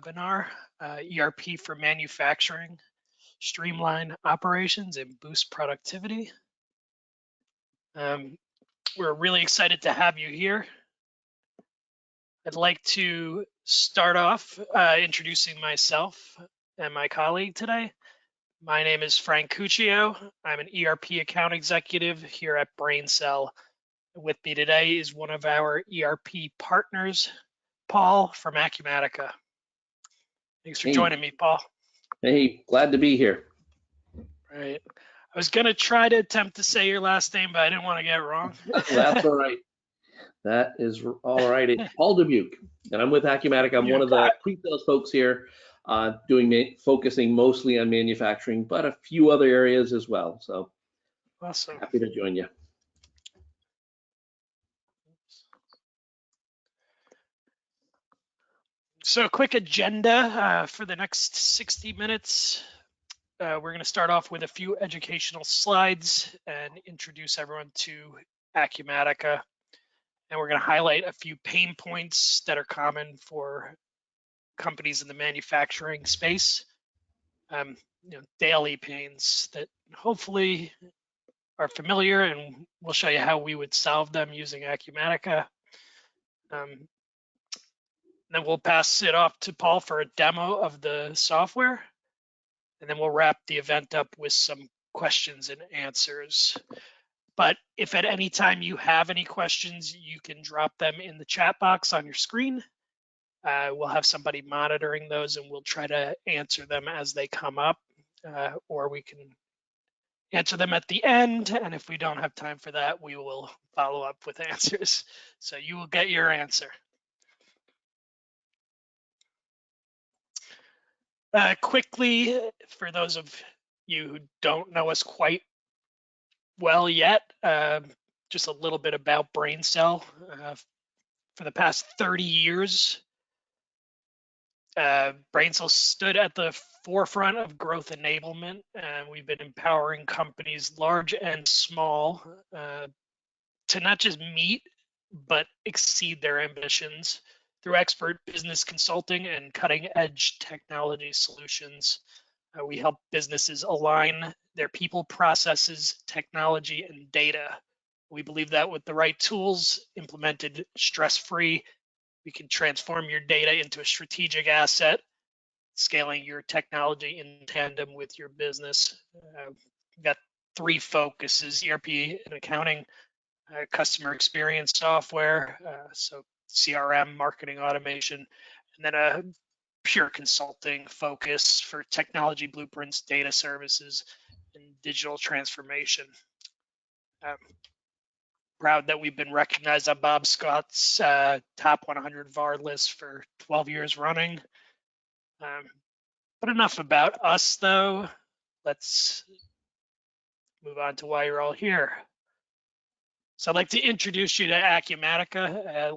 webinar, ERP for manufacturing, streamline operations and boost productivity. We're really excited to have you here. I'd like to start off introducing myself and my colleague today. My name is Frank Cuccio. I'm an ERP account executive here at BrainCell. With me today is one of our ERP partners, Paul from Acumatica. Thanks for joining me, Paul. Hey, glad to be here. Right. I was going to try to attempt to say your last name, but I didn't want to get it wrong. That's all right. That is all right. It's Paul Dubuque, and I'm with Acumatica. I'm one of the pre-sales folks here, focusing mostly on manufacturing, but a few other areas as well. So awesome. Happy to join you. So a quick agenda for the next 60 minutes. We're going to start off with a few educational slides and introduce everyone to Acumatica. And we're going to highlight a few pain points that are common for companies in the manufacturing space. Daily pains that hopefully are familiar, and we'll show you how we would solve them using Acumatica. Then we'll pass it off to Paul for a demo of the software, and then we'll wrap the event up with some questions and answers. But if at any time you have any questions, you can drop them in the chat box on your screen. We'll have somebody monitoring those, and we'll try to answer them as they come up, or we can answer them at the end. And if we don't have time for that, we will follow up with answers. So you will get your answer. Quickly, for those of you who don't know us quite well yet, just a little bit about BrainCell. For the past 30 years, BrainCell stood at the forefront of growth enablement, and we've been empowering companies large and small to not just meet, but exceed their ambitions through expert business consulting and cutting-edge technology solutions. We help businesses align their people, processes, technology, and data. We believe that with the right tools implemented stress-free, we can transform your data into a strategic asset, scaling your technology in tandem with your business. We've got three focuses: ERP and accounting, customer experience software, so CRM, marketing automation, and then a pure consulting focus for technology blueprints, data services, and digital transformation. Proud that we've been recognized on Bob Scott's top 100 VAR list for 12 years running. But enough about us, though. Let's move on to why you're all here. So I'd like to introduce you to Acumatica, a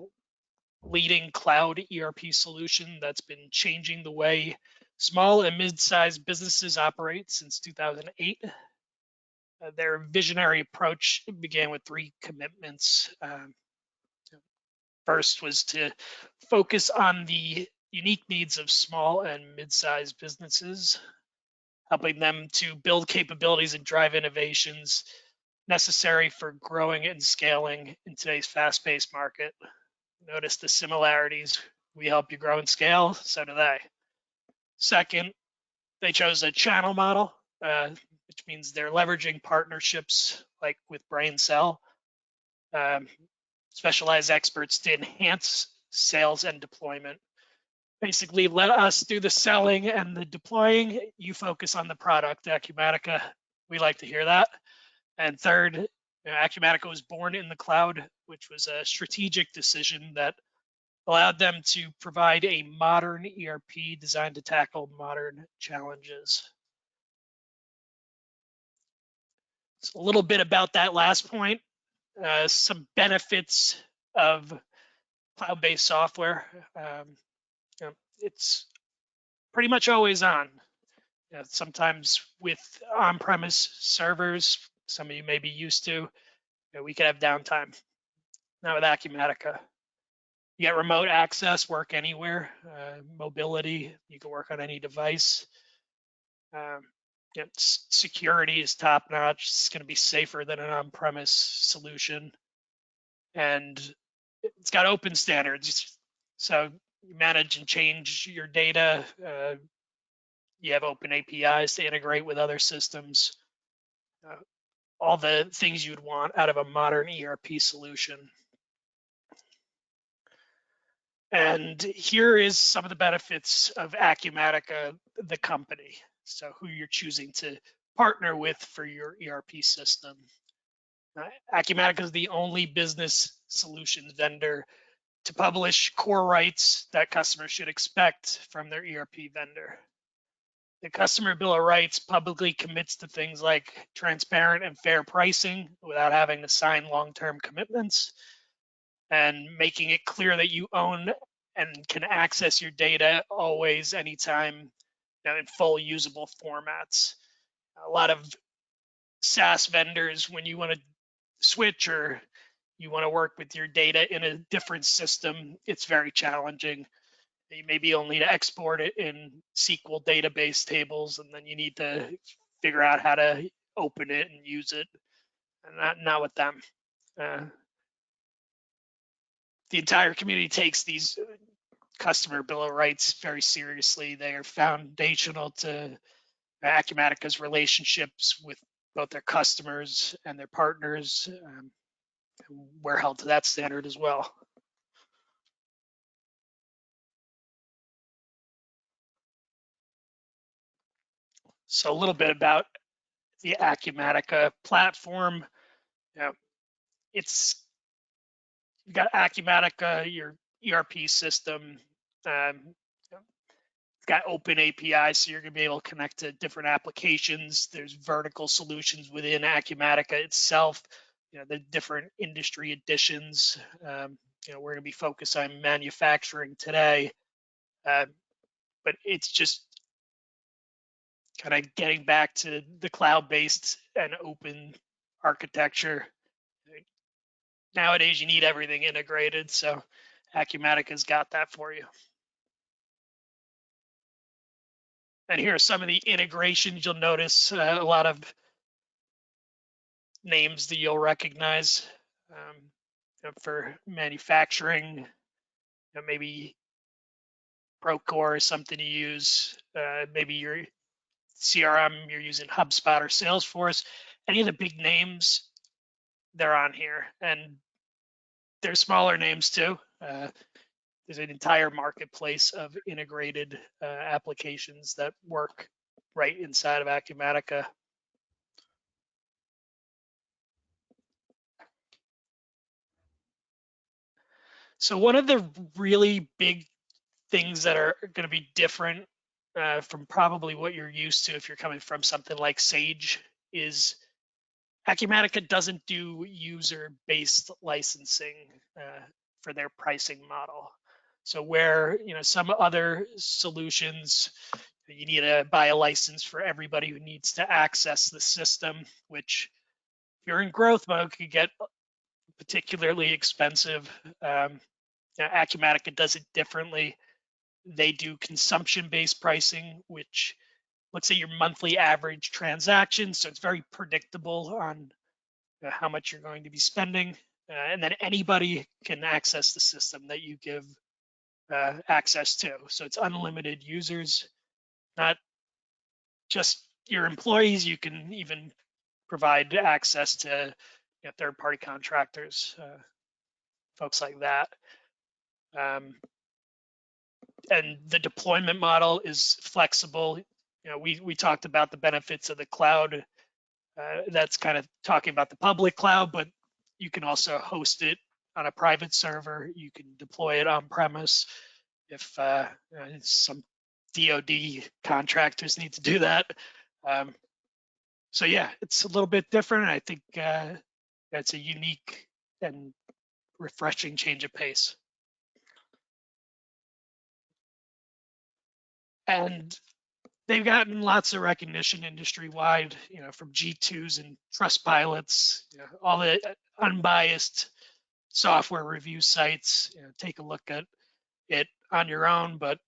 leading cloud ERP solution that's been changing the way small and mid-sized businesses operate since 2008. Their visionary approach began with three commitments. First was to focus on the unique needs of small and mid-sized businesses, helping them to build capabilities and drive innovations necessary for growing and scaling in today's fast-paced market. Notice the similarities. We help you grow and scale, so do they. Second, they chose a channel model, which means they're leveraging partnerships like with BrainCell, specialized experts to enhance sales and deployment. Basically, let us do the selling and the deploying. You focus on the product, Acumatica. We like to hear that. And third, Acumatica was born in the cloud, which was a strategic decision that allowed them to provide a modern ERP designed to tackle modern challenges. So a little bit about that last point, some benefits of cloud-based software. It's pretty much always on. Sometimes with on-premise servers, some of you may be used to, we could have downtime. Not with Acumatica. You get remote access, work anywhere, mobility, you can work on any device. Security is top notch. It's going to be safer than an on-premise solution. And it's got open standards. So you manage and change your data. You have open APIs to integrate with other systems. All the things you'd want out of a modern ERP solution. And here is some of the benefits of Acumatica, the company. So who you're choosing to partner with for your ERP system. Acumatica is the only business solutions vendor to publish core rights that customers should expect from their ERP vendor. The customer bill of rights publicly commits to things like transparent and fair pricing without having to sign long-term commitments, and making it clear that you own and can access your data always, anytime, in full usable formats. A lot of SaaS vendors, when you want to switch or you want to work with your data in a different system, it's very challenging. You maybe only to export it in SQL database tables, and then you need to figure out how to open it and use it. And not with them. The entire community takes these customer bill of rights very seriously. They are foundational to Acumatica's relationships with both their customers and their partners. We're held to that standard as well. So a little bit about the Acumatica platform. You've got Acumatica, your ERP system. It's got open APIs, so you're going to be able to connect to different applications. There's vertical solutions within Acumatica itself. The different industry editions. We're going to be focused on manufacturing today, but it's just kind of getting back to the cloud-based and open architecture. Nowadays, you need everything integrated, so Acumatica's got that for you. And here are some of the integrations. You'll notice a lot of names that you'll recognize for manufacturing. Maybe Procore is something you use. Maybe your CRM, you're using HubSpot or Salesforce. Any of the big names, they're on here. And they're smaller names too. There's an entire marketplace of integrated applications that work right inside of Acumatica. So one of the really big things that are going to be different from probably what you're used to if you're coming from something like Sage is Acumatica doesn't do user-based licensing for their pricing model. So where some other solutions, you need to buy a license for everybody who needs to access the system, which if you're in growth mode could get particularly expensive. Acumatica does it differently. They do consumption-based pricing, which looks at your monthly average transactions, so it's very predictable on how much you're going to be spending, and then anybody can access the system that you give access to. So it's unlimited users, not just your employees. You can even provide access to third-party contractors, folks like that. And the deployment model is flexible. We talked about the benefits of the cloud. That's kind of talking about the public cloud, but you can also host it on a private server. You can deploy it on premise if some DoD contractors need to do that. So yeah, it's a little bit different. I think that's a unique and refreshing change of pace. And they've gotten lots of recognition industry-wide, from G2s and Trustpilots, all the unbiased software review sites. Take a look at it on your own, but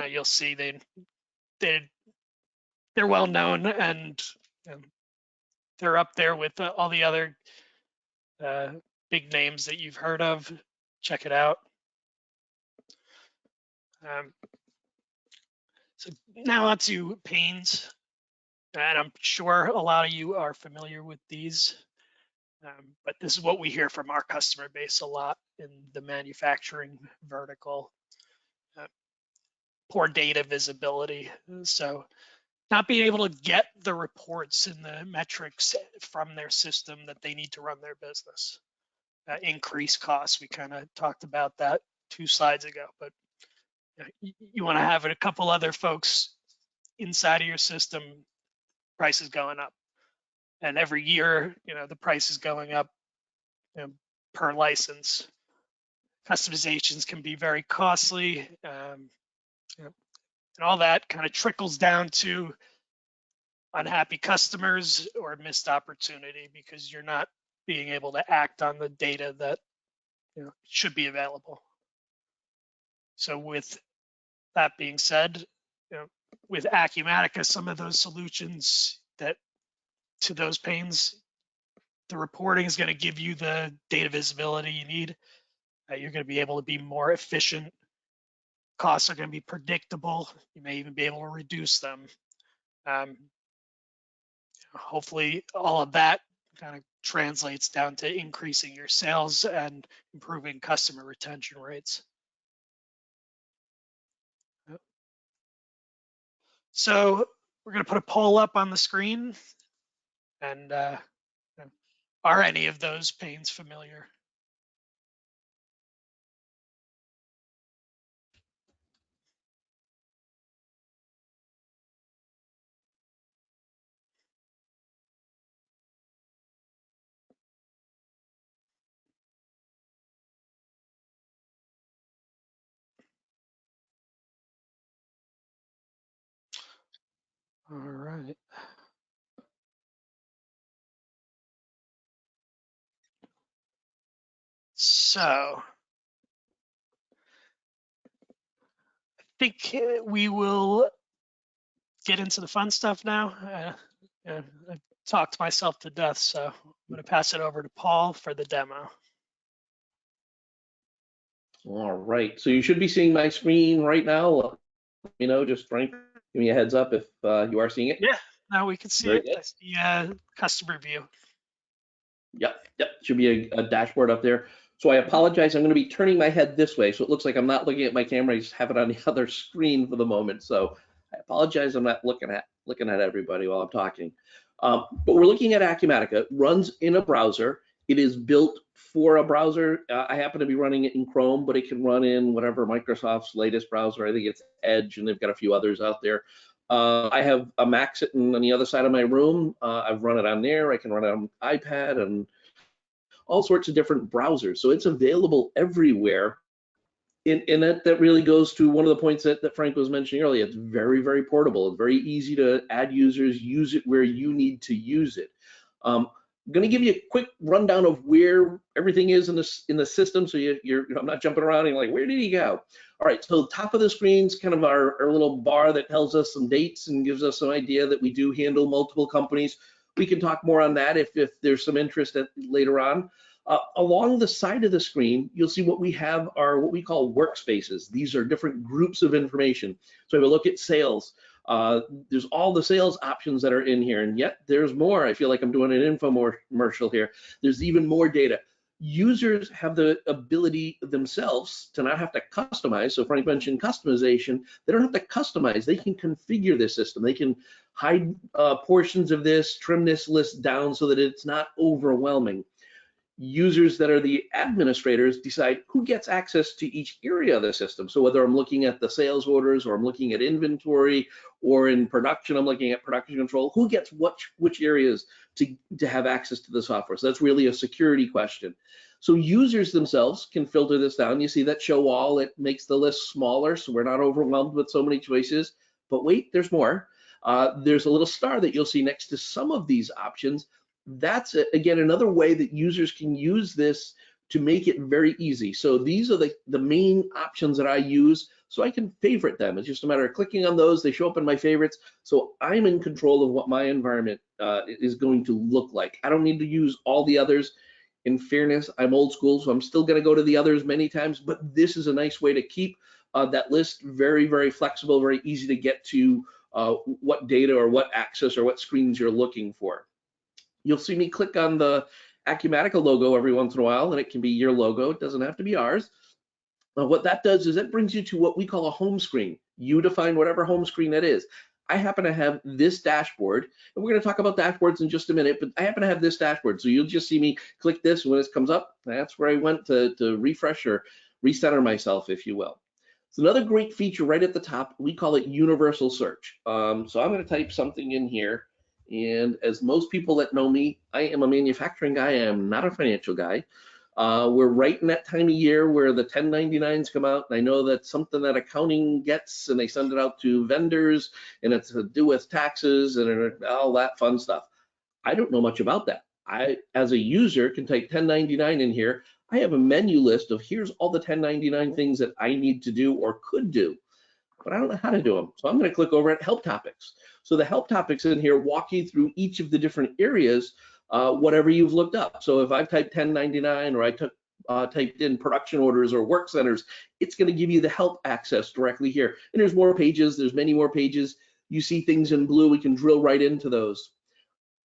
you'll see they're well known, and they're up there with all the other big names that you've heard of. Check it out. So now on to pains, and I'm sure a lot of you are familiar with these, but this is what we hear from our customer base a lot in the manufacturing vertical. Poor data visibility. So not being able to get the reports and the metrics from their system that they need to run their business. Increased costs, we kind of talked about that 2 slides ago, but you want to have a couple other folks inside of your system, price is going up. And every year, the price is going up per license. Customizations can be very costly. And all that kind of trickles down to unhappy customers or missed opportunity because you're not being able to act on the data that should be available. So with that being said, with Acumatica, some of those solutions that to those pains, the reporting is going to give you the data visibility you need. You're going to be able to be more efficient. Costs are going to be predictable. You may even be able to reduce them. Hopefully all of that kind of translates down to increasing your sales and improving customer retention rates. So we're going to put a poll up on the screen, and are any of those pains familiar? All right. So I think we will get into the fun stuff now. I've talked myself to death, so I'm going to pass it over to Paul for the demo. All right, so you should be seeing my screen right now. Just Frank, give me a heads up if you are seeing it. Yeah, now we can see Very it. good. That's the customer view. Yep, should be a dashboard up there. So I apologize, I'm going to be turning my head this way, so it looks like I'm not looking at my camera. I just have it on the other screen for the moment. So I apologize, I'm not looking at everybody while I'm talking. But we're looking at Acumatica. It runs in a browser. It is built for a browser. I happen to be running it in Chrome, but it can run in whatever Microsoft's latest browser. I think it's Edge, and they've got a few others out there. I have a Mac sitting on the other side of my room. I've run it on there. I can run it on iPad and all sorts of different browsers. So it's available everywhere. And that really goes to one of the points that Frank was mentioning earlier. It's very, very portable. It's very easy to add users, use it where you need to use it. I'm going to give you a quick rundown of where everything is in the system. So I'm not jumping around and like, where did he go? All right, so the top of the screen is kind of our little bar that tells us some dates and gives us some idea that we do handle multiple companies. We can talk more on that if there's some interest later on. Along the side of the screen, you'll see what we have are what we call workspaces. These are different groups of information. So if we look at sales, there's all the sales options that are in here, and yet there's more. I feel like I'm doing an infomercial here. There's even more data. Users have the ability themselves to not have to customize. So Frank mentioned customization. They don't have to customize. They can configure this system. They can hide portions of this, trim this list down so that it's not overwhelming. Users that are the administrators decide who gets access to each area of the system. So whether I'm looking at the sales orders or I'm looking at inventory or in production, I'm looking at production control, who gets which areas to have access to the software. So that's really a security question. So users themselves can filter this down. You see that show all, it makes the list smaller so we're not overwhelmed with so many choices. But wait, there's more. There's a little star that you'll see next to some of these options. That's again another way that users can use this to make it very easy. So these are the main options that I use, so I can favorite them. It's just a matter of clicking on those. They show up in my favorites, so I'm in control of what my environment is going to look like. I don't need to use all the others. In fairness, I'm old school, so I'm still going to go to the others many times, but this is a nice way to keep that list very, very flexible, very easy to get to what data or what access or what screens you're looking for. You'll see me click on the Acumatica logo every once in a while, and it can be your logo. It doesn't have to be ours. What that does is it brings you to what we call a home screen. You define whatever home screen that is. I happen to have this dashboard, and we're going to talk about dashboards in just a minute, but I happen to have this dashboard. So you'll just see me click this, and when this comes up, that's where I went to refresh or recenter myself, if you will. It's another great feature right at the top. We call it universal search. So I'm going to type something in here. And as most people that know me, I am a manufacturing guy. I am not a financial guy. We're right in that time of year where the 1099s come out, and I know that's something that accounting gets, and they send it out to vendors, and it's to do with taxes and all that fun stuff. I don't know much about that. I, as a user, can type 1099 in here. I have a menu list of here's all the 1099 things that I need to do or could do, but I don't know how to do them. So I'm going to click over at Help Topics. So the Help Topics in here walk you through each of the different areas, whatever you've looked up. So if I've typed 1099 or I typed in production orders or work centers, it's going to give you the help access directly here. And there's more pages. There's many more pages. You see things in blue. We can drill right into those.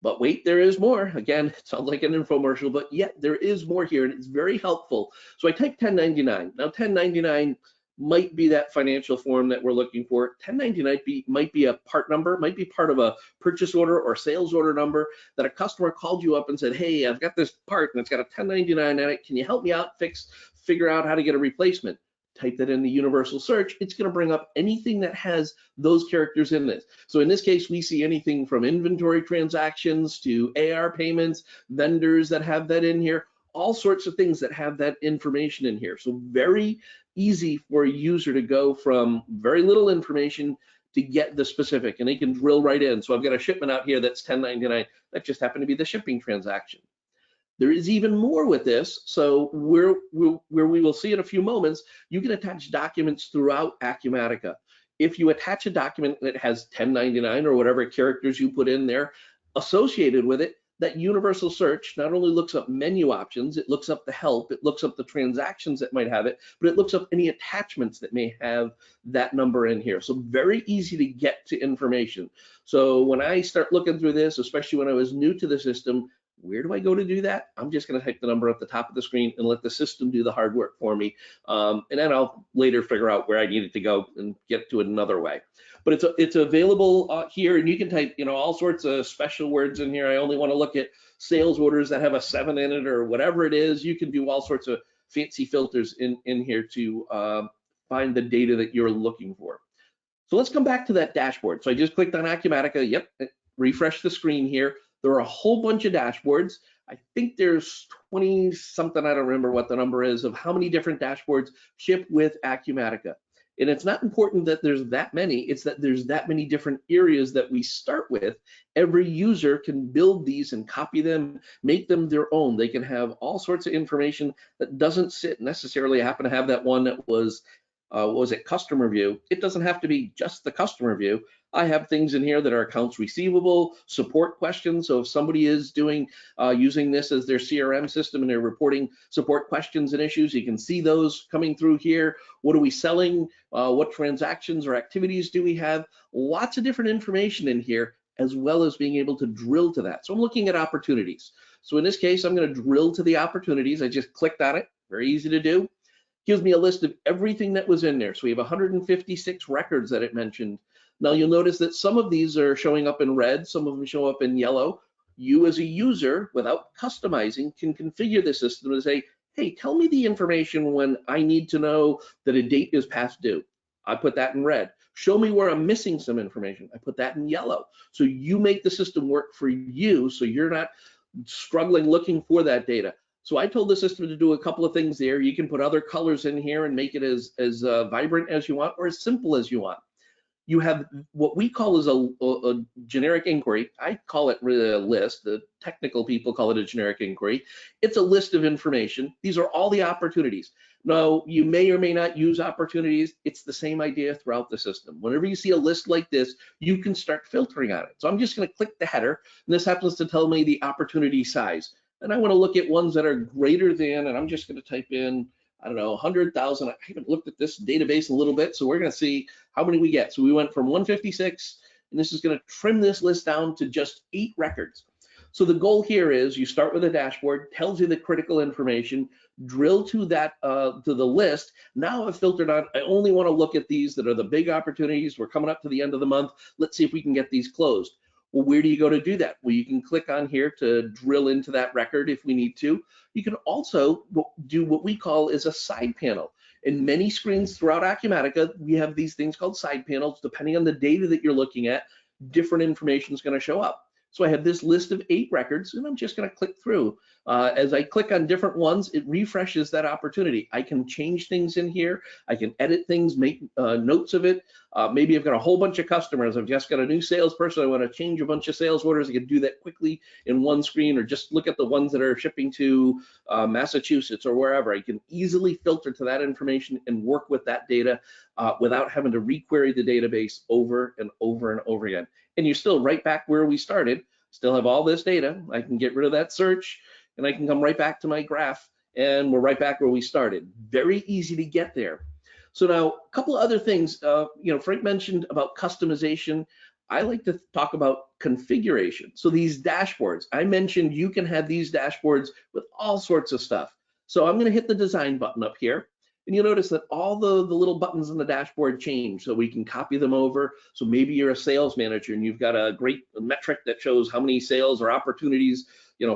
But wait, there is more. Again, it sounds like an infomercial, but yet there is more here, and it's very helpful. So I type 1099. Now 1099 might be that financial form that we're looking for. 1099 might be a part number, might be part of a purchase order or sales order number that a customer called you up and said, hey, I've got this part and it's got a 1099 on it. Can you help me out, figure out how to get a replacement? Type that in the universal search. It's going to bring up anything that has those characters in this. So in this case, we see anything from inventory transactions to AR payments, vendors that have that in here, all sorts of things that have that information in here. So very easy for a user to go from very little information to get the specific, and they can drill right in. So I've got a shipment out here that's 1099. That just happened to be the shipping transaction. There is even more with this. So where we will see in a few moments, you can attach documents throughout Acumatica. If you attach a document that has 1099 or whatever characters you put in there associated with it, that universal search not only looks up menu options, it looks up the help, it looks up the transactions that might have it, but it looks up any attachments that may have that number in here. So very easy to get to information. So when I start looking through this, especially when I was new to the system, where do I go to do that? I'm just going to type the number at the top of the screen and let the system do the hard work for me. And then I'll later figure out where I need it to go and get to it another way. But it's available here, and you can type, all sorts of special words in here. I only want to look at sales orders that have a 7 in it or whatever it is. You can do all sorts of fancy filters in here to find the data that you're looking for. So let's come back to that dashboard. So I just clicked on Acumatica. Yep, refresh the screen here. There are a whole bunch of dashboards. I think there's 20 something, I don't remember what the number is, of how many different dashboards ship with Acumatica. And it's not important that there's that many, it's that there's that many different areas that we start with. Every user can build these and copy them, make them their own. They can have all sorts of information that doesn't sit necessarily. I happen to have that one that was it customer view. It doesn't have to be just the customer view. I have things in here that are accounts receivable, support questions. So if somebody is using this as their CRM system and they're reporting support questions and issues, you can see those coming through here. What are we selling? What transactions or activities do we have? Lots of different information in here, as well as being able to drill to that. So I'm looking at opportunities. So in this case, I'm going to drill to the opportunities. I just clicked on it. Very easy to do. Gives me a list of everything that was in there. So we have 156 records that it mentioned. Now you'll notice that some of these are showing up in red, some of them show up in yellow. You as a user, without customizing, can configure the system to say, hey, tell me the information when I need to know that a date is past due. I put that in red. Show me where I'm missing some information. I put that in yellow. So you make the system work for you, so you're not struggling looking for that data. So I told the system to do a couple of things there. You can put other colors in here and make it as vibrant as you want or as simple as you want. you have what we call is a generic inquiry. I call it really a list. The technical people call it a generic inquiry. It's a list of information. These are all the opportunities. Now, you may or may not use opportunities. It's the same idea throughout the system. Whenever you see a list like this, you can start filtering on it. So I'm just going to click the header, and this happens to tell me the opportunity size. And I want to look at ones that are greater than, and I'm just going to type in, I don't know, 100,000. I haven't looked at this database in a little bit, so we're going to see how many we get. So we went from 156, and this is going to trim this list down to just 8 records. So the goal here is you start with a dashboard, tells you the critical information, drill to that to the list. Now I've filtered on, I only want to look at these that are the big opportunities. We're coming up to the end of the month. Let's see if we can get these closed. Well, where do you go to do that? Well, you can click on here to drill into that record if we need to. You can also do what we call is a side panel. In many screens throughout Acumatica, we have these things called side panels. Depending on the data that you're looking at, different information is going to show up. So I have this list of 8 records, and I'm just going to click through. As I click on different ones, it refreshes that opportunity. I can change things in here. I can edit things, make notes of it. Maybe I've got a whole bunch of customers. I've just got a new salesperson. I want to change a bunch of sales orders. I can do that quickly in one screen, or just look at the ones that are shipping to Massachusetts or wherever. I can easily filter to that information and work with that data without having to requery the database over and over and over again. And you're still right back where we started, still have all this data. I can get rid of that search, and I can come right back to my graph, and we're right back where we started. Very easy to get there. So now, a couple of other things. Frank mentioned about customization. I like to talk about configuration. So these dashboards, I mentioned you can have these dashboards with all sorts of stuff. So I'm going to hit the design button up here. And you'll notice that all the little buttons on the dashboard change, so we can copy them over. So maybe you're a sales manager and you've got a great metric that shows how many sales or opportunities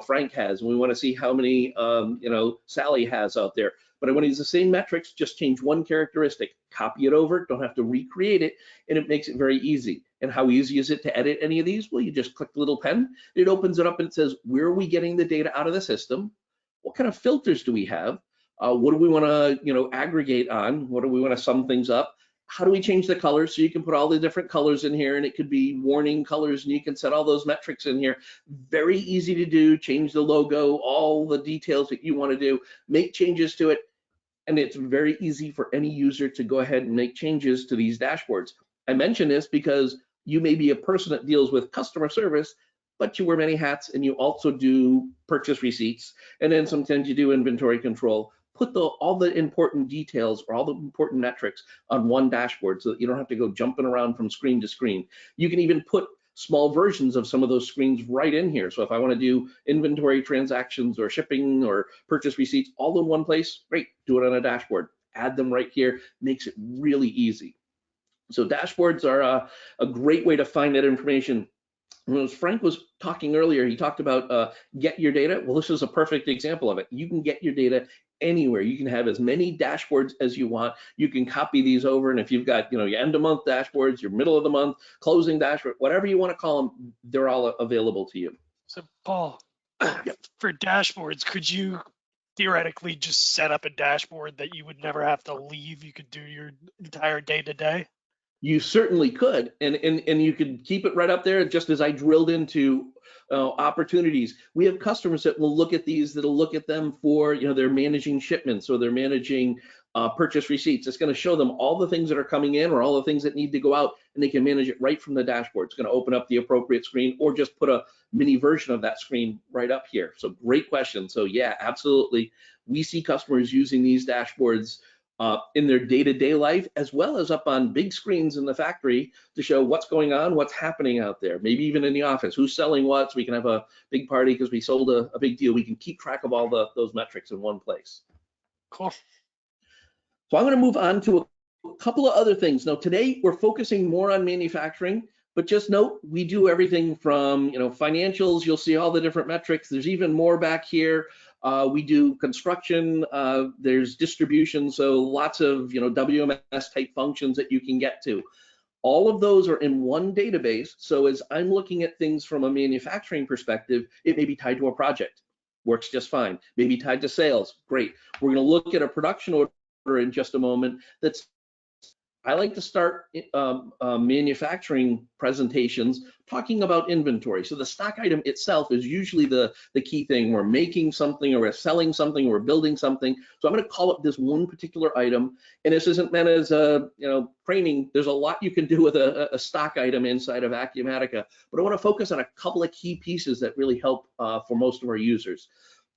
Frank has, and we want to see how many Sally has out there. But I want to use the same metrics, just change one characteristic, copy it over, don't have to recreate it, and it makes it very easy. And how easy is it to edit any of these? Well, you just click the little pen, it opens it up and it says, where are we getting the data out of the system? What kind of filters do we have? What do we want to aggregate on? What do we want to sum things up? How do we change the colors? So you can put all the different colors in here, and it could be warning colors, and you can set all those metrics in here. Very easy to do. Change the logo, all the details that you want to do, make changes to it, and it's very easy for any user to go ahead and make changes to these dashboards. I mention this because you may be a person that deals with customer service, but you wear many hats, and you also do purchase receipts, and then sometimes you do inventory control. Put all the important details or all the important metrics on one dashboard so that you don't have to go jumping around from screen to screen. You can even put small versions of some of those screens right in here. So if I want to do inventory transactions or shipping or purchase receipts all in one place, great, do it on a dashboard. Add them right here, makes it really easy. So dashboards are a great way to find that information. As Frank was talking earlier, he talked about get your data. Well, this is a perfect example of it. You can get your data anywhere. You can have as many dashboards as you want. You can copy these over, and if you've got your end of month dashboards, your middle of the month, closing dashboard, whatever you want to call them, they're all available to you. So Paul, for dashboards, could you theoretically just set up a dashboard that you would never have to leave? You could do your entire day-to-day? You certainly could, and you could keep it right up there. Just as I drilled into opportunities, we have customers that will look at these, that'll look at them for they're managing shipments or they're managing purchase receipts. It's going to show them all the things that are coming in or all the things that need to go out, and they can manage it right from the dashboard. It's going to open up the appropriate screen or just put a mini version of that screen right up here. So great question. So yeah, absolutely, we see customers using these dashboards in their day-to-day life, as well as up on big screens in the factory to show what's going on, what's happening out there, maybe even in the office, who's selling what, so we can have a big party because we sold a big deal. We can keep track of all those metrics in one place. Cool. So I'm going to move on to a couple of other things. Now, today we're focusing more on manufacturing, but just note, we do everything from financials. You'll see all the different metrics. There's even more back here. We do construction, there's distribution, so lots of WMS type functions that you can get to. All of those are in one database, so as I'm looking at things from a manufacturing perspective, it may be tied to a project, works just fine. Maybe tied to sales, great. We're going to look at a production order in just a moment that's I like to start manufacturing presentations talking about inventory. So the stock item itself is usually the key thing. We're making something, or we're selling something, or we're building something. So I'm going to call it this one particular item. And this isn't meant as a training. There's a lot you can do with a stock item inside of Acumatica, but I want to focus on a couple of key pieces that really help for most of our users.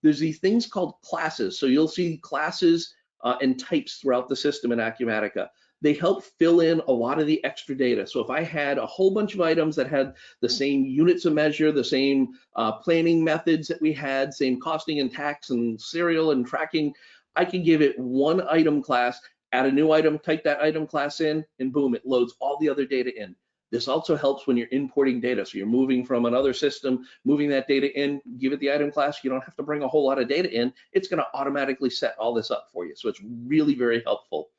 There's these things called classes. So you'll see classes and types throughout the system in Acumatica. They help fill in a lot of the extra data. So if I had a whole bunch of items that had the same units of measure, the same planning methods that we had, same costing and tax and serial and tracking, I can give it one item class, add a new item, type that item class in, and boom, it loads all the other data in. This also helps when you're importing data. So you're moving from another system, moving that data in, give it the item class. You don't have to bring a whole lot of data in. It's going to automatically set all this up for you. So it's really very helpful.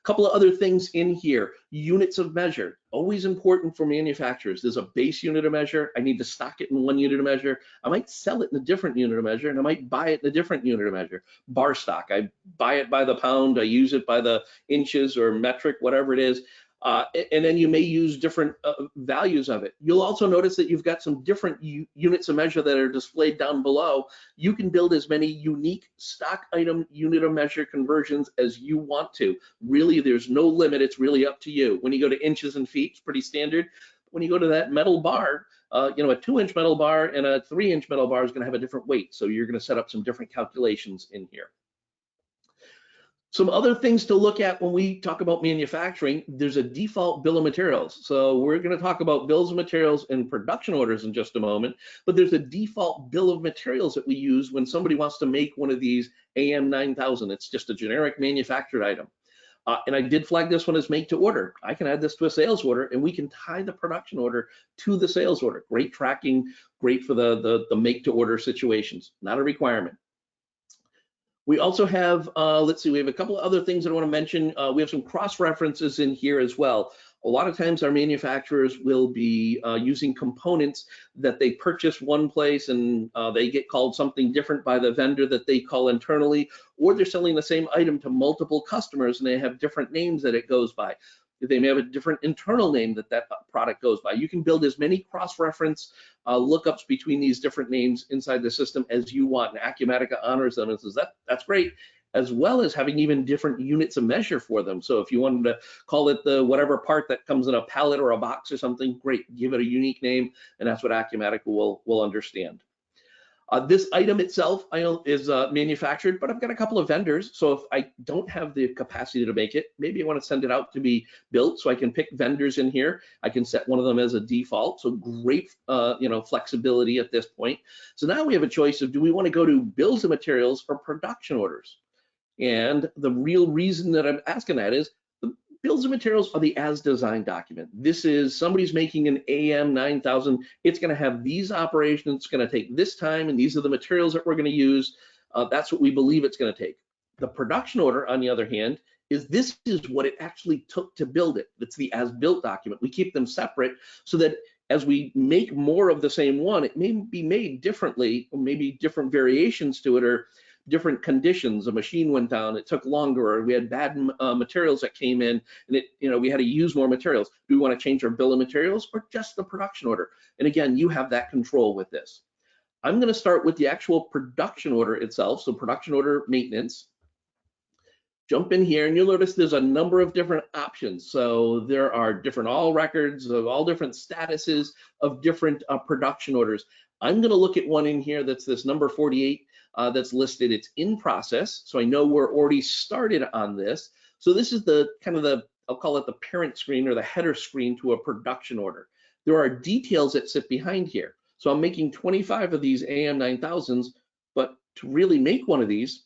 Couple of other things in here. Units of measure, always important for manufacturers. There's a base unit of measure. I need to stock it in one unit of measure. I might sell it in a different unit of measure, and I might buy it in a different unit of measure. Bar stock, I buy it by the pound, I use it by the inches or metric, whatever it is. And then you may use different values of it. You'll also notice that you've got some different units of measure that are displayed down below. You can build as many unique stock item unit of measure conversions as you want to. Really, there's no limit. It's really up to you. When you go to inches and feet, it's pretty standard. When you go to that metal bar, a 2-inch metal bar and a 3-inch metal bar is going to have a different weight. So you're going to set up some different calculations in here. Some other things to look at when we talk about manufacturing, there's a default bill of materials. So we're going to talk about bills of materials and production orders in just a moment, but there's a default bill of materials that we use when somebody wants to make one of these AM9000. It's just a generic manufactured item. And I did flag this one as make to order. I can add this to a sales order, and we can tie the production order to the sales order. Great tracking, great for the make to order situations, not a requirement. We also have, we have a couple of other things that I want to mention. We have some cross references in here as well. A lot of times our manufacturers will be using components that they purchase one place and they get called something different by the vendor that they call internally, or they're selling the same item to multiple customers and they have different names that it goes by. They may have a different internal name that product goes by. You can build as many cross-reference lookups between these different names inside the system as you want, and Acumatica honors them and says that's great, as well as having even different units of measure for them. So if you wanted to call it the whatever part that comes in a pallet or a box or something, great, give it a unique name, and that's what Acumatica will understand. This item itself is manufactured, but I've got a couple of vendors. So if I don't have the capacity to make it, maybe I want to send it out to be built. So I can pick vendors in here. I can set one of them as a default. So great, flexibility at this point. So now we have a choice of, do we want to go to bills of materials or production orders? And the real reason that I'm asking that is, bills of materials are the as designed document. This is somebody's making an AM9000. It's going to have these operations. It's going to take this time, and these are the materials that we're going to use. That's what we believe it's going to take. The production order, on the other hand, this is what it actually took to build it. It's the as built document. We keep them separate so that as we make more of the same one, it may be made differently, or maybe different variations to it, or different conditions. A machine went down, it took longer, or we had bad materials that came in, and we had to use more materials. Do we want to change our bill of materials or just the production order? And again, you have that control with this. I'm going to start with the actual production order itself. So production order maintenance. Jump in here and you'll notice there's a number of different options. So there are different all records of all different statuses of different production orders. I'm going to look at one in here that's this number 48 that's listed. It's in process, so I know we're already started on this. So this is the kind of I'll call it the parent screen or the header screen to a production order. There are details that sit behind here. So I'm making 25 of these AM9000s, but to really make one of these,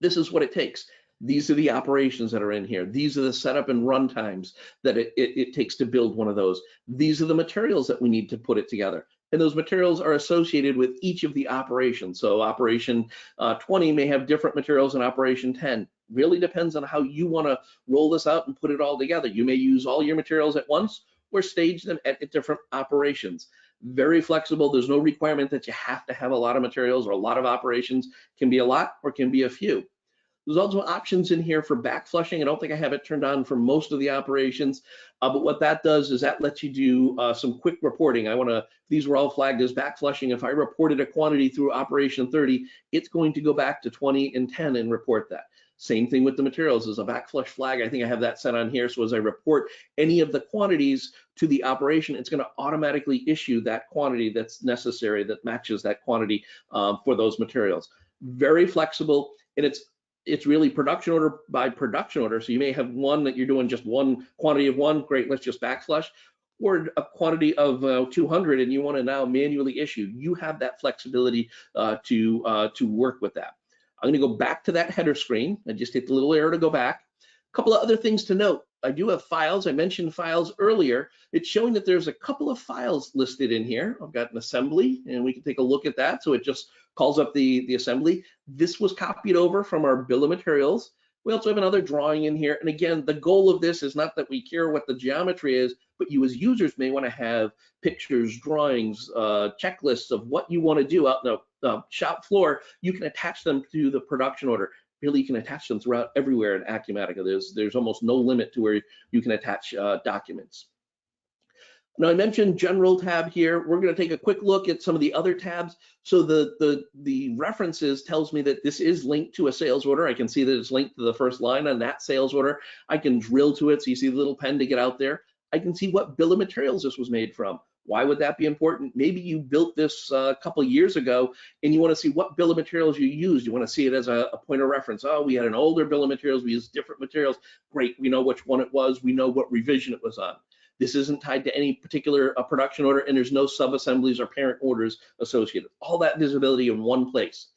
this is what it takes. These are the operations that are in here. These are the setup and run times that it takes to build one of those. These are the materials that we need to put it together. And those materials are associated with each of the operations. So operation 20 may have different materials than operation 10. Really depends on how you want to roll this out and put it all together. You may use all your materials at once or stage them at different operations. Very flexible. There's no requirement that you have to have a lot of materials or a lot of operations. Can be a lot or can be a few. There's also options in here for back flushing. I don't think I have it turned on for most of the operations, but what that does is that lets you do some quick reporting. These were all flagged as back flushing. If I reported a quantity through operation 30, it's going to go back to 20 and 10 and report that. Same thing with the materials. There's a back flush flag. I think I have that set on here. So as I report any of the quantities to the operation, it's going to automatically issue that quantity that's necessary that matches that quantity for those materials. Very flexible, and it's really production order by production order. So you may have one that you're doing just one quantity of one. Great, let's just back flush. Or a quantity of 200 and you want to now manually issue. You have that flexibility to work with that. I'm going to go back to that header screen. I just hit the little arrow to go back. A couple of other things to note. I do have files. I mentioned files earlier. It's showing that there's a couple of files listed in here. I've got an assembly, and we can take a look at that. So it just calls up the assembly. This was copied over from our bill of materials. We also have another drawing in here. And again, the goal of this is not that we care what the geometry is, but you as users may want to have pictures, drawings, checklists of what you want to do out in the shop floor. You can attach them to the production order. Really, you can attach them throughout everywhere in Acumatica. There's almost no limit to where you can attach documents. Now, I mentioned general tab here. We're going to take a quick look at some of the other tabs. So the references tells me that this is linked to a sales order. I can see that it's linked to the first line on that sales order. I can drill to it, so you see the little pen to get out there. I can see what bill of materials this was made from. Why would that be important? Maybe you built this a couple of years ago and you want to see what bill of materials you used. You want to see it as a point of reference. Oh, we had an older bill of materials. We used different materials. Great. We know which one it was. We know what revision it was on. This isn't tied to any particular production order, and there's no sub-assemblies or parent orders associated. All that visibility in one place.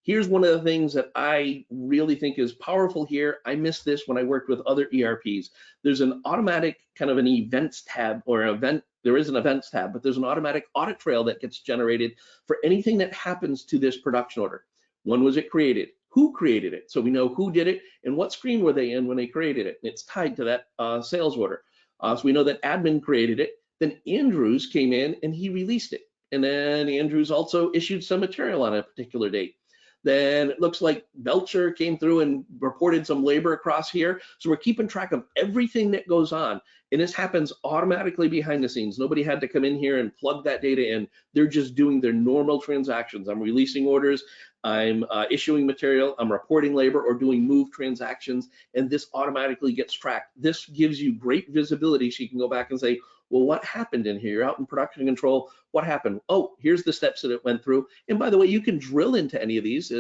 Here's one of the things that I really think is powerful here. I missed this when I worked with other ERPs. There's an automatic kind of an events tab or an event. There is an events tab, but there's an automatic audit trail that gets generated for anything that happens to this production order. When was it created? Who created it? So we know who did it and what screen were they in when they created it. And it's tied to that sales order. So we know that admin created it. Then Andrews came in and he released it. And then Andrews also issued some material on a particular date. Then it looks like Belcher came through and reported some labor across here. So we're keeping track of everything that goes on. And this happens automatically behind the scenes. Nobody had to come in here and plug that data in. They're just doing their normal transactions. I'm releasing orders, I'm issuing material, I'm reporting labor or doing move transactions, and this automatically gets tracked. This gives you great visibility so you can go back and say, well, what happened in here? You're out in production control. What happened? Oh, here's the steps that it went through. And by the way, you can drill into any of these.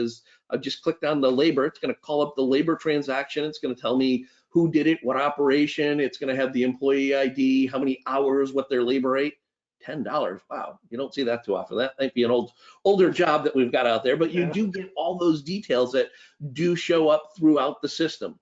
I've just clicked on the labor. It's going to call up the labor transaction. It's going to tell me who did it, what operation. It's going to have the employee ID, how many hours, what their labor rate. $10. Wow, you don't see that too often. That might be an older job that we've got out there, but you do get all those details that do show up throughout the system.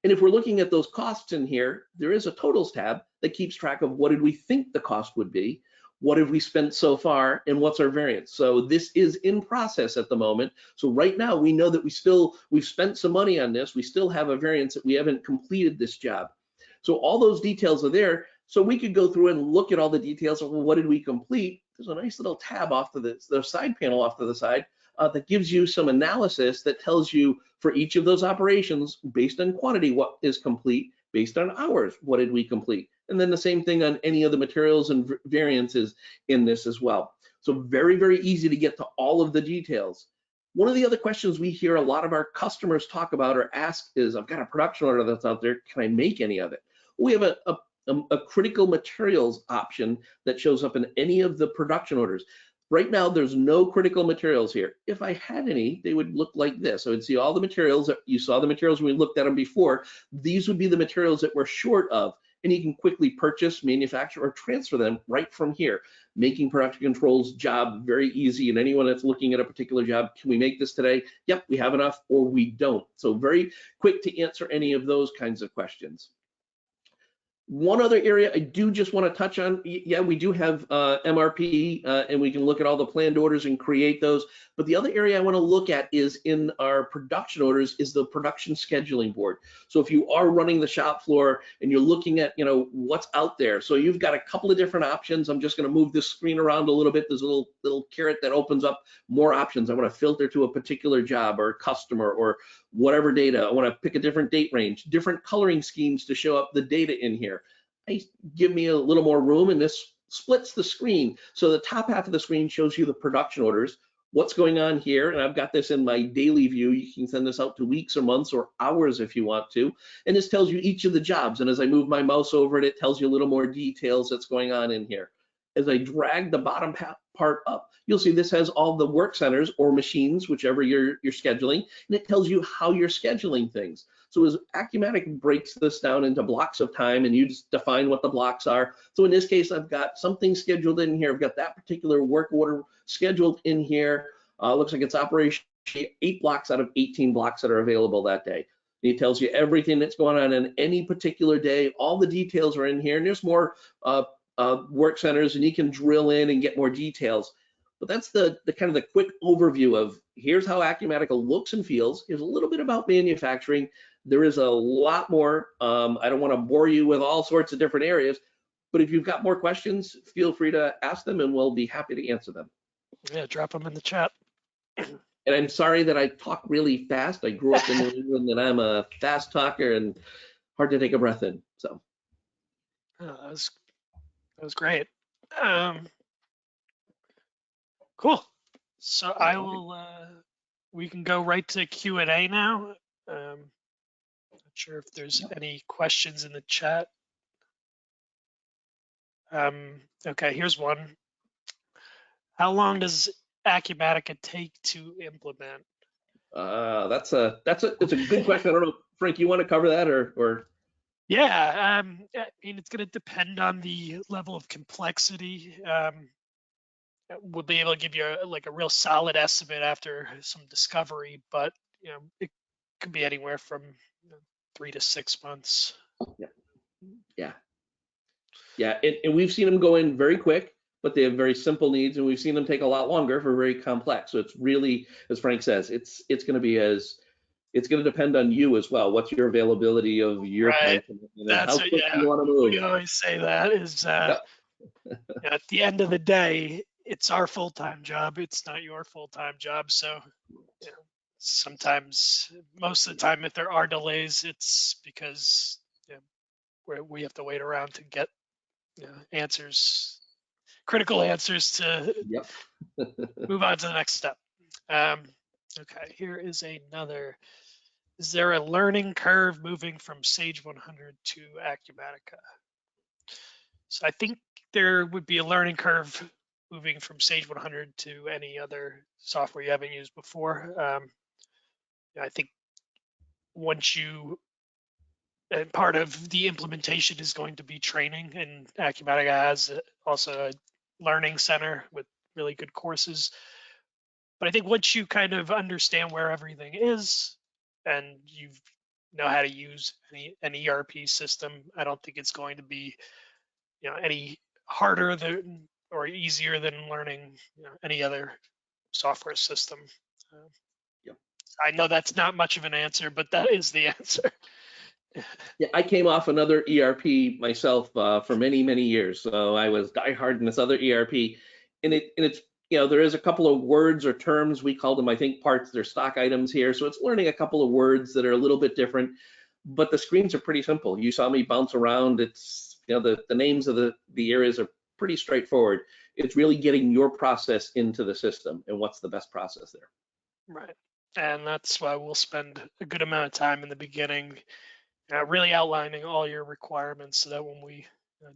And if we're looking at those costs in here, there is a totals tab that keeps track of what did we think the cost would be, what have we spent so far, and what's our variance. So this is in process at the moment. So right now we know that we've spent some money on this. We still have a variance that we haven't completed this job. So all those details are there. So we could go through and look at all the details of, well, what did we complete? There's a nice little tab off to the side panel off to the side that gives you some analysis that tells you for each of those operations, based on quantity, what is complete, based on hours, what did we complete? And then the same thing on any of the materials and variances in this as well. So very, very easy to get to all of the details. One of the other questions we hear a lot of our customers talk about or ask is, I've got a production order that's out there, can I make any of it? We have a critical materials option that shows up in any of the production orders. Right now, there's no critical materials here. If I had any, they would look like this. I would see all the materials that you saw the materials when we looked at them before. These would be the materials that we're short of, and you can quickly purchase, manufacture, or transfer them right from here, making production control's job very easy. And anyone that's looking at a particular job, can we make this today? Yep, we have enough, or we don't. So very quick to answer any of those kinds of questions. One other area I do just want to touch on, yeah, we do have MRP and we can look at all the planned orders and create those. But the other area I want to look at is in our production orders is the production scheduling board. So if you are running the shop floor and you're looking at, what's out there. So you've got a couple of different options. I'm just going to move this screen around a little bit. There's a little caret that opens up more options. I want to filter to a particular job or customer or whatever data. I want to pick a different date range, different coloring schemes to show up the data in here. Give me a little more room, and this splits the screen. So the top half of the screen shows you the production orders, what's going on here, and I've got this in my daily view. You can send this out to weeks or months or hours if you want to, and this tells you each of the jobs. And as I move my mouse over it, it tells you a little more details that's going on in here. As I drag the bottom part up, you'll see this has all the work centers or machines, whichever you're scheduling, and it tells you how you're scheduling things. So as Acumatica breaks this down into blocks of time, and you just define what the blocks are. So in this case, I've got something scheduled in here. I've got that particular work order scheduled in here. Looks like it's operation 8 blocks out of 18 blocks that are available that day. It tells you everything that's going on in any particular day. All the details are in here, and there's more work centers, and you can drill in and get more details. But that's the kind of the quick overview of here's how Acumatica looks and feels. Here's a little bit about manufacturing. There is a lot more. I don't want to bore you with all sorts of different areas, but if you've got more questions, feel free to ask them, and we'll be happy to answer them. Yeah, drop them in the chat. And I'm sorry that I talk really fast. I grew up in New England, and I'm a fast talker and hard to take a breath in. So that was great. Cool. So I will. We can go right to Q&A now. Not sure if there's any questions in the chat. Okay, here's one. How long does Acumatica take to implement? It's a good question. I don't know, Frank, you want to cover that or? Yeah, I mean, it's going to depend on the level of complexity. We'll be able to give you a real solid estimate after some discovery, but it could be anywhere from 3 to 6 months. Yeah. And we've seen them go in very quick, but they have very simple needs, and we've seen them take a lot longer for very complex. So it's really, as Frank says, it's going to depend on you as well. What's your availability of your time commitment, and how quick you want to move. We always say that is at the end of the day, it's our full-time job. It's not your full-time job. So sometimes, most of the time, if there are delays, it's because we have to wait around to get answers, critical answers to move on to the next step. Okay, here is another. Is there a learning curve moving from Sage 100 to Acumatica? So I think there would be a learning curve moving from Sage 100 to any other software you haven't used before. I think once and part of the implementation is going to be training, and Acumatica has also a learning center with really good courses. But I think once you kind of understand where everything is and you know how to use an ERP system, I don't think it's going to be any harder than or easier than learning any other software system. I know that's not much of an answer, but that is the answer. Yeah, I came off another ERP myself for many, many years. So I was diehard in this other ERP, and it's there is a couple of words or terms, we call them, I think, parts. They're stock items here, so it's learning a couple of words that are a little bit different, but the screens are pretty simple. You saw me bounce around. It's the names of the areas are pretty straightforward. It's really getting your process into the system and what's the best process there. Right, and that's why we'll spend a good amount of time in the beginning really outlining all your requirements, so that when we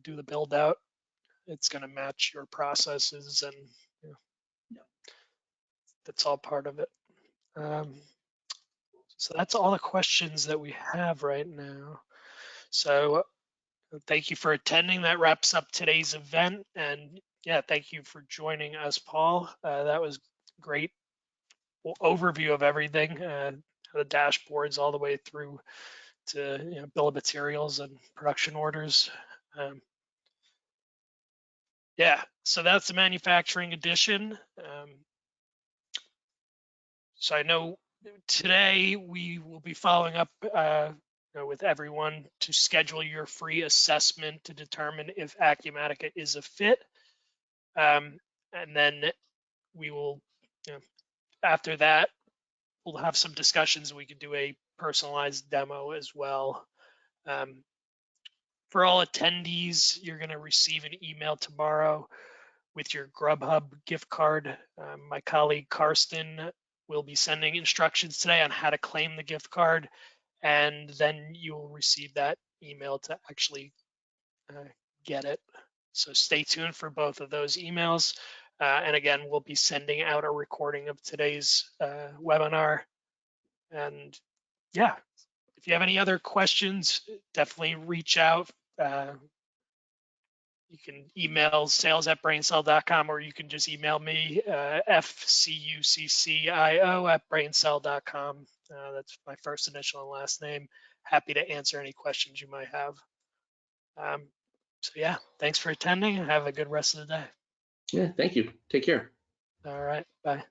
do the build out, it's going to match your processes, and that's all part of it. So that's all the questions that we have right now. So thank you for attending. That wraps up today's event, and thank you for joining us, Paul. That was great overview of everything, the dashboards all the way through to bill of materials and production orders. So that's the manufacturing edition. So I know today we will be following up with everyone to schedule your free assessment to determine if Acumatica is a fit, and then we will, after that, we'll have some discussions. We could do a personalized demo as well. For all attendees, you're going to receive an email tomorrow with your Grubhub gift card. My colleague Karsten will be sending instructions today on how to claim the gift card, and then you'll receive that email to actually get it. So stay tuned for both of those emails. And again, we'll be sending out a recording of today's webinar. And yeah, if you have any other questions, definitely reach out. You can email sales@braincell.com, or you can just email me, fcuccio@braincell.com. That's my first initial and last name. Happy to answer any questions you might have. So yeah, thanks for attending and have a good rest of the day. Yeah, thank you. Take care. All right, bye.